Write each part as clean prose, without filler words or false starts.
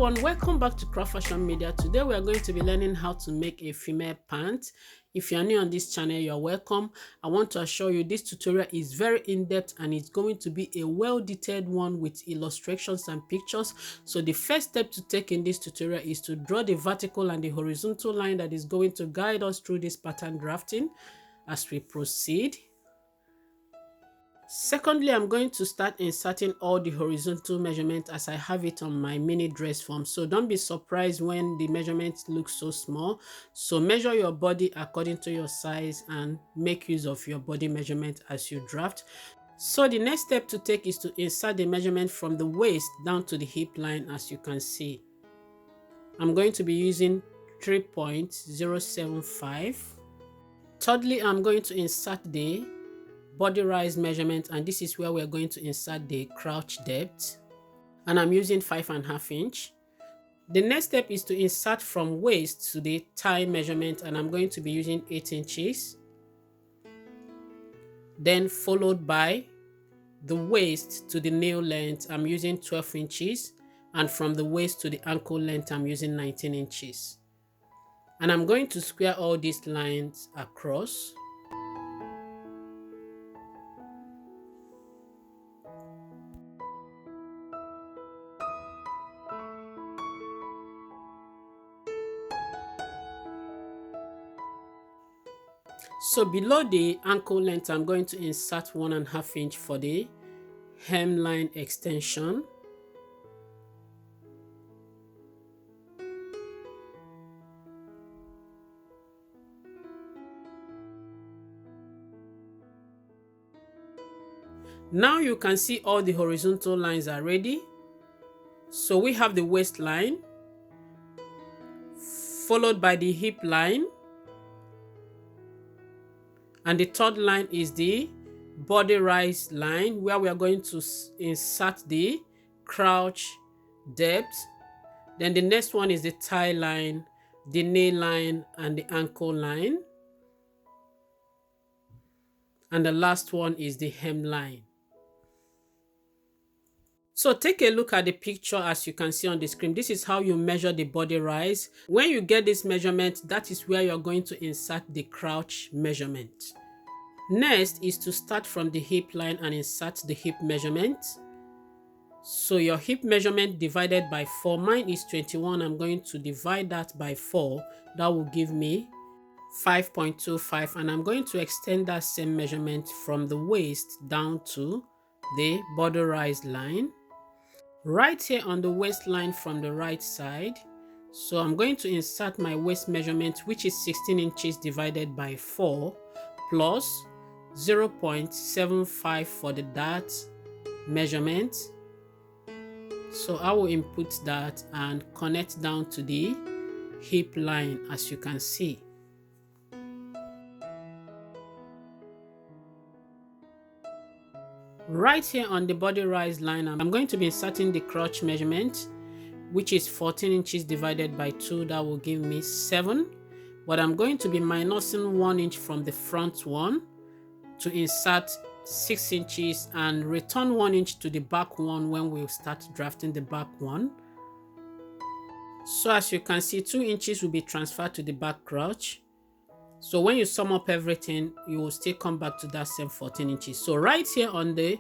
everyone, welcome back to Craft Fashion Media. Today we are going to be learning how to make a female pant. If you are new on this channel, you are welcome. I want to assure you this tutorial is very in-depth and it's going to be a well-detailed one with illustrations and pictures. So the first step to take in this tutorial is to draw the vertical and the horizontal line that is going to guide us through this pattern drafting as we proceed. Secondly, I'm going to start inserting all the horizontal measurements as I have it on my mini dress form. So don't be surprised when the measurements look so small. So measure your body according to your size and make use of your body measurement as you draft. So the next step to take is to insert the measurement from the waist down to the hip line, as you can see. I'm going to be using 3.075. Thirdly, I'm going to insert the body rise measurement, and this is where we're going to insert the crotch depth, and I'm using 5.5 inch. The next step is to insert from waist to the thigh measurement, and I'm going to be using 8 inches. Then followed by the waist to the nail length, I'm using 12 inches, and from the waist to the ankle length, I'm using 19 inches. And I'm going to square all these lines across. So below the ankle length, I'm going to insert 1.5 inch for the hemline extension. Now you can see all the horizontal lines are ready. So we have the waistline, followed by the hip line, and the third line is the body rise line, where we are going to insert the crotch depth. Then the next one is the thigh line, the knee line, and the ankle line. And the last one is the hemline. So take a look at the picture as you can see on the screen. This is how you measure the body rise. When you get this measurement, that is where you're going to insert the crotch measurement. Next is to start from the hip line and insert the hip measurement. So your hip measurement divided by 4, mine is 21. I'm going to divide that by 4. That will give me 5.25, and I'm going to extend that same measurement from the waist down to the body rise line. Right here on the waistline from the right side. So I'm going to insert my waist measurement, which is 16 inches divided by 4 plus 0.75 for the dart measurement. So I will input that and connect down to the hip line, as you can see. Right here on the body rise line, I'm going to be inserting the crotch measurement, which is 14 inches divided by 2. That will give me 7. But I'm going to be minusing 1 inch from the front one to insert 6 inches and return 1 inch to the back one when we start drafting the back one. So as you can see, 2 inches will be transferred to the back crotch. So when you sum up everything, you will still come back to that same 14 inches. So right here on the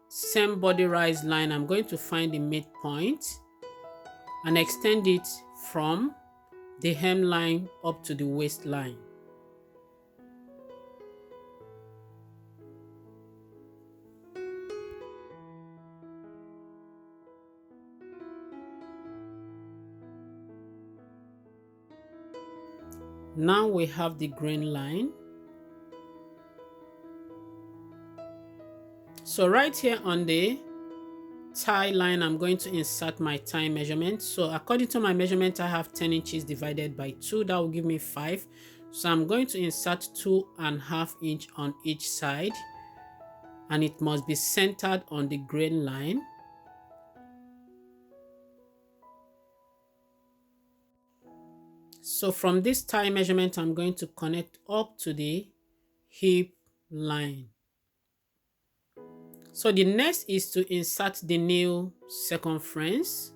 same body rise line, I'm going to find the midpoint and extend it from the hemline up to the waistline. Now we have the grain line. So right here on the thigh line, I'm going to insert my thigh measurement. So according to my measurement, I have 10 inches divided by 2. That will give me 5. So I'm going to insert 2.5 inch on each side, and it must be centered on the grain line. So from this thigh measurement, I'm going to connect up to the hip line. So the next is to insert the new circumference.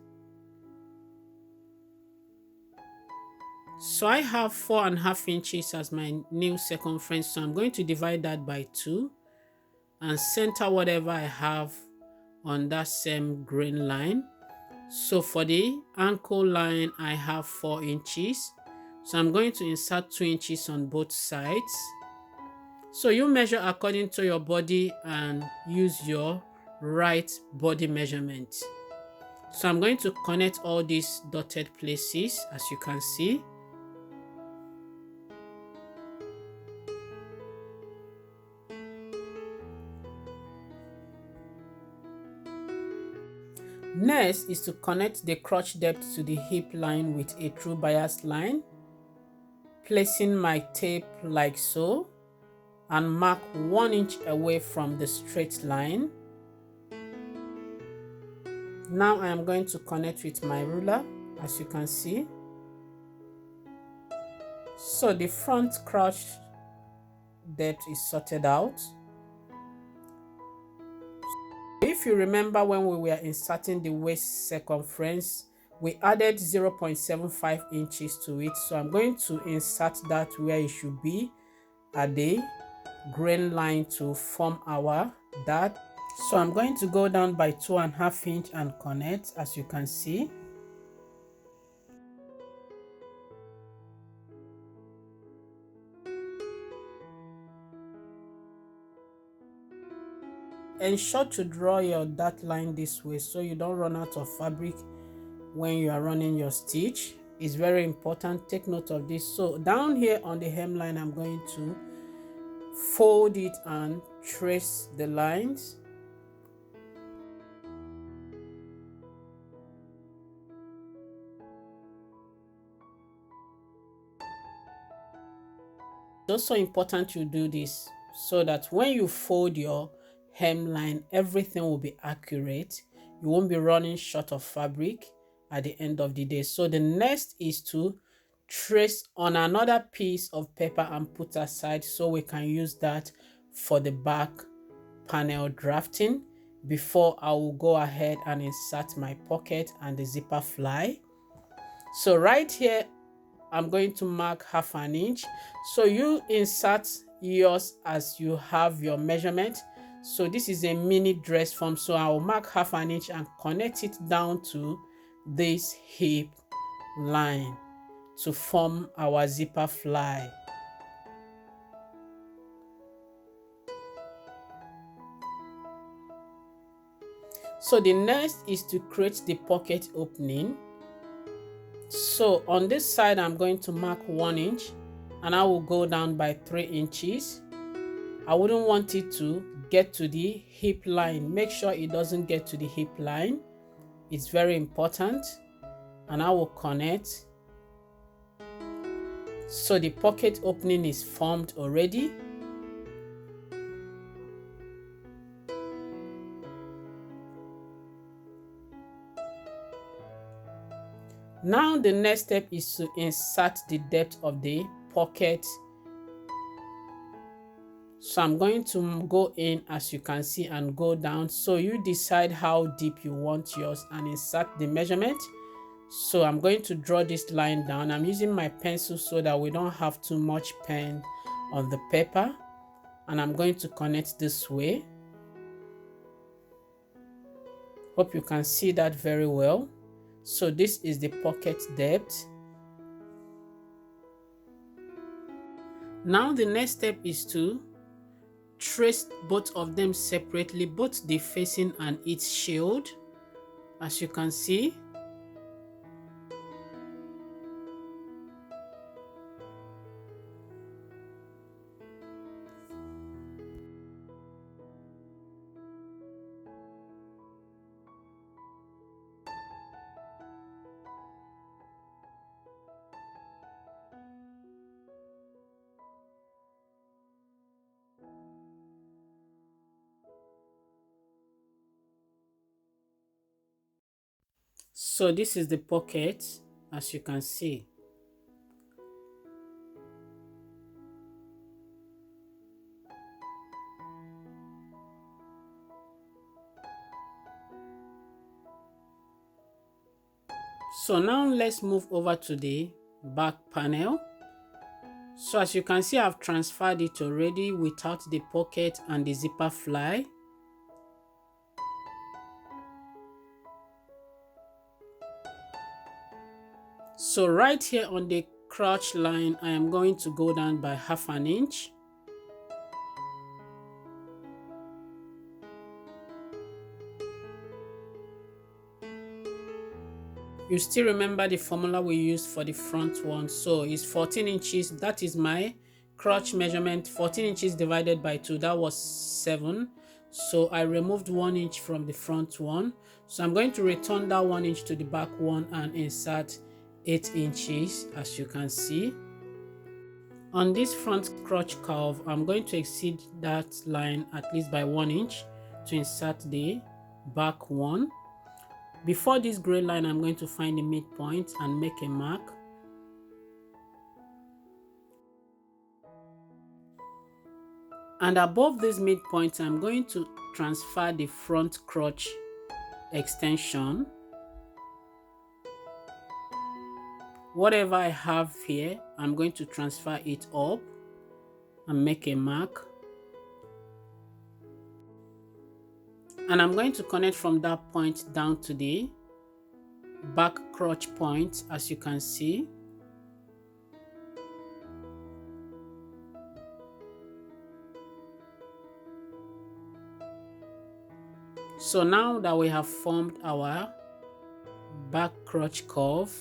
So I have 4.5 inches as my new circumference, so I'm going to divide that by 2 and center whatever I have on that same grain line. So for the ankle line, I have 4 inches. So I'm going to insert 2 inches on both sides. So you measure according to your body and use your right body measurement. So I'm going to connect all these dotted places, as you can see. Next is to connect the crotch depth to the hip line with a true bias line, placing my tape like so, and mark 1 inch away from the straight line. Now I am going to connect with my ruler, as you can see. So the front crotch depth is sorted out. If you remember, when we were inserting the waist circumference, we added 0.75 inches to it. So I'm going to insert that where it should be at the grain line to form our dart. So I'm going to go down by 2.5 inches and connect, as you can see. Ensure to draw your dart line this way so you don't run out of fabric when you are running your stitch. It's very important, take note of this. So down here on the hemline, I'm going to fold it and trace the lines. It's also important you do this so that when you fold your hemline, everything will be accurate. You won't be running short of fabric at the end of the day. So the next is to trace on another piece of paper and put aside so we can use that for the back panel drafting before I will go ahead and insert my pocket and the zipper fly. So right here, I'm going to mark 1/2 inch. So you insert yours as you have your measurement. So this is a mini dress form, so I will mark 1/2 inch and connect it down to this hip line to form our zipper fly. So the next is to create the pocket opening. So on this side, I'm going to mark 1 inch and I will go down by 3 inches. I wouldn't want it to get to the hip line. Make sure it doesn't get to the hip line. It's very important. And I will connect. So the pocket opening is formed already. Now the next step is to insert the depth of the pocket. So I'm going to go in, as you can see, and go down. So you decide how deep you want yours and insert the measurement. So I'm going to draw this line down. I'm using my pencil so that we don't have too much pen on the paper. And I'm going to connect this way. Hope you can see that very well. So this is the pocket depth. Now the next step is to trace both of them separately, both the facing and its shield, as you can see. So this is the pocket, as you can see. So now let's move over to the back panel. So as you can see, I've transferred it already without the pocket and the zipper fly. So right here on the crotch line, I am going to go down by 1/2 inch. You still remember the formula we used for the front one, so it's 14 inches. That is my crotch measurement. 14 inches divided by 2, that was 7. So I removed 1 inch from the front one, so I'm going to return that 1 inch to the back one and insert 8 inches. As you can see on this front crotch curve, I'm going to exceed that line at least by 1 inch to insert the back one. Before this gray line, I'm going to find the midpoint and make a mark. And above this midpoint, I'm going to transfer the front crotch extension. Whatever I have here, I'm going to transfer it up and make a mark. And I'm going to connect from that point down to the back crotch point, as you can see. So now that we have formed our back crotch curve,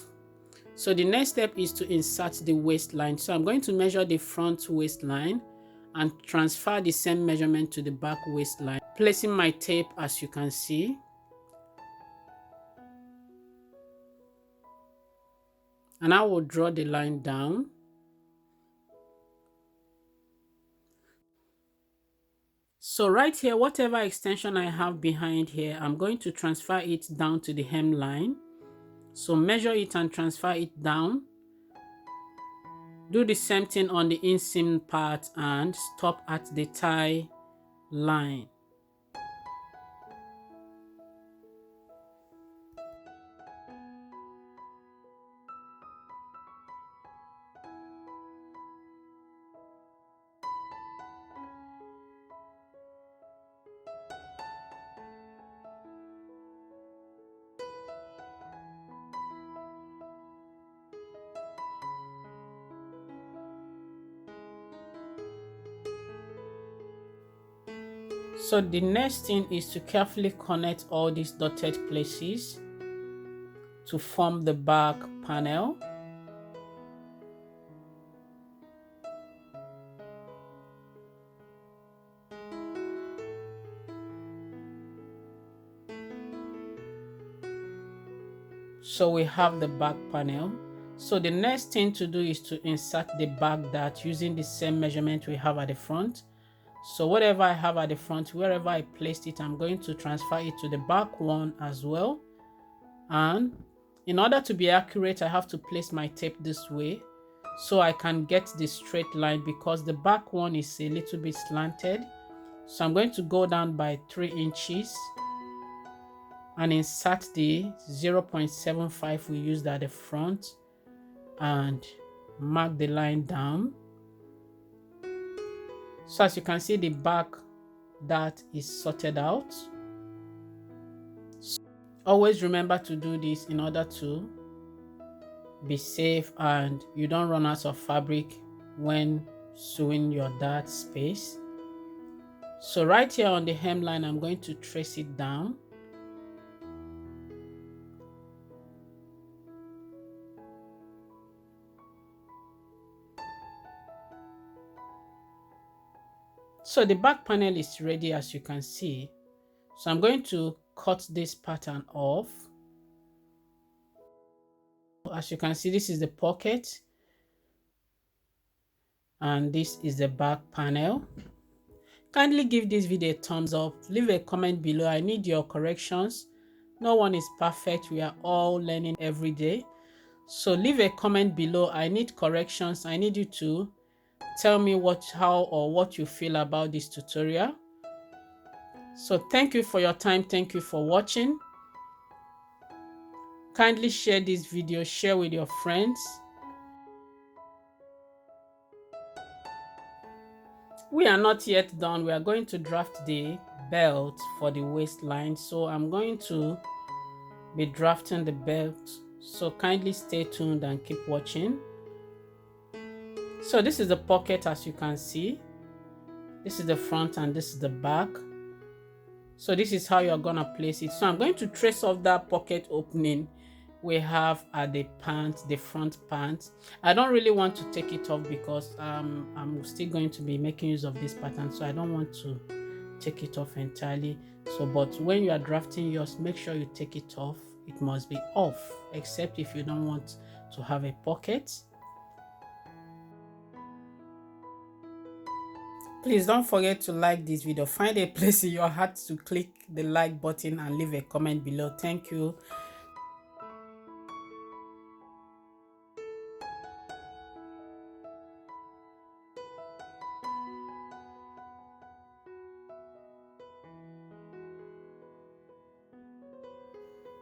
so the next step is to insert the waistline. So I'm going to measure the front waistline and transfer the same measurement to the back waistline, placing my tape as you can see. And I will draw the line down. So right here, whatever extension I have behind here, I'm going to transfer it down to the hemline. So measure it and transfer it down. Do the same thing on the inseam part and stop at the tie line. So the next thing is to carefully connect all these dotted places to form the back panel. So we have the back panel. So the next thing to do is to insert the back dart using the same measurement we have at the front. So whatever I have at the front, wherever I placed it, I'm going to transfer it to the back one as well. And in order to be accurate, I have to place my tape this way so I can get the straight line, because the back one is a little bit slanted. So I'm going to go down by 3 inches and insert the 0.75 we used at the front and mark the line down. So as you can see, the back dart is sorted out. Always remember to do this in order to be safe and you don't run out of fabric when sewing your dart space. So right here on the hemline, I'm going to trace it down. So the back panel is ready, as you can see. So I'm going to cut this pattern off. As you can see, this is the pocket and this is the back panel. Kindly give this video a thumbs up, leave a comment below. I need your corrections. No one is perfect, we are all learning every day. So leave a comment below. I need corrections. I need you to tell me what you feel about this tutorial. So thank you for your time. Thank you for watching. Kindly share this video, share with your friends. We are not yet done. We are going to draft the belt for the waistline, so I'm going to be drafting the belt, so kindly stay tuned and keep watching. So this is the pocket, as you can see. This is the front and this is the back. So this is how you're gonna place it. So I'm going to trace off that pocket opening we have at the pant, the front pant. I don't really want to take it off because I'm still going to be making use of this pattern, so I don't want to take it off entirely. So but when you are drafting yours, make sure you take it off. It must be off, except if you don't want to have a pocket. Please don't forget to like this video. Find a place in your heart to click the like button and leave a comment below. Thank you.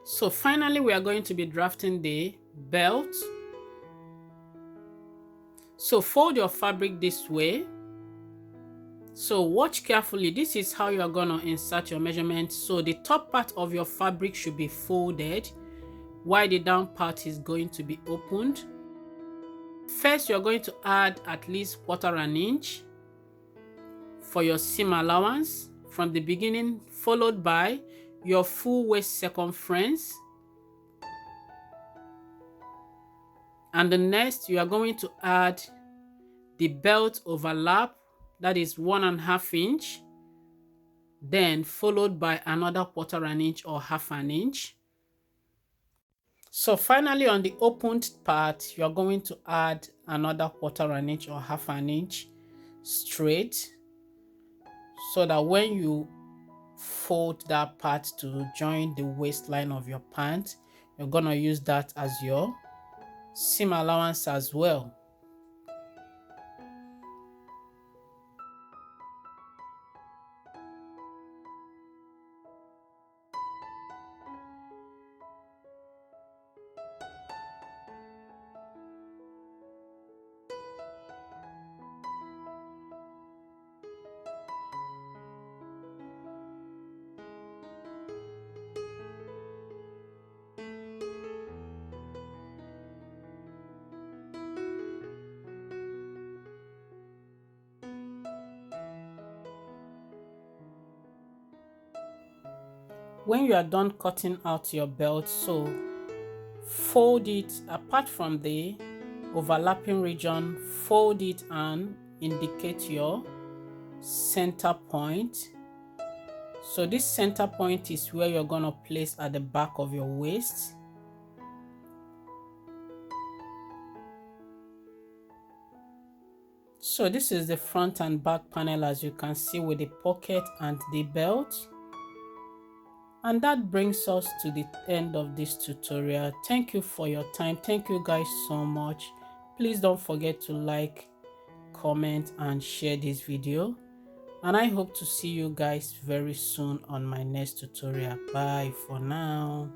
So finally, we are going to be drafting the belt. So fold your fabric this way. So watch carefully. This is how you are going to insert your measurement. So the top part of your fabric should be folded, while the down part is going to be opened. First, you're going to add at least 1/4 inch for your seam allowance from the beginning, followed by your full waist circumference. And the next, you are going to add the belt overlap, that is 1.5 inch, then followed by another 1/4 inch or 1/2 inch. So finally, on the opened part, you're going to add another 1/4 inch or 1/2 inch straight, so that when you fold that part to join the waistline of your pant, you're gonna use that as your seam allowance as well. When you are done cutting out your belt, so fold it apart from the overlapping region, fold it and indicate your center point. So this center point is where you're going to place at the back of your waist. So this is the front and back panel, as you can see, with the pocket and the belt. And that brings us to the end of this tutorial. Thank you for your time. Thank you guys so much. Please don't forget to like, comment and share this video. And I hope to see you guys very soon on my next tutorial. Bye for now.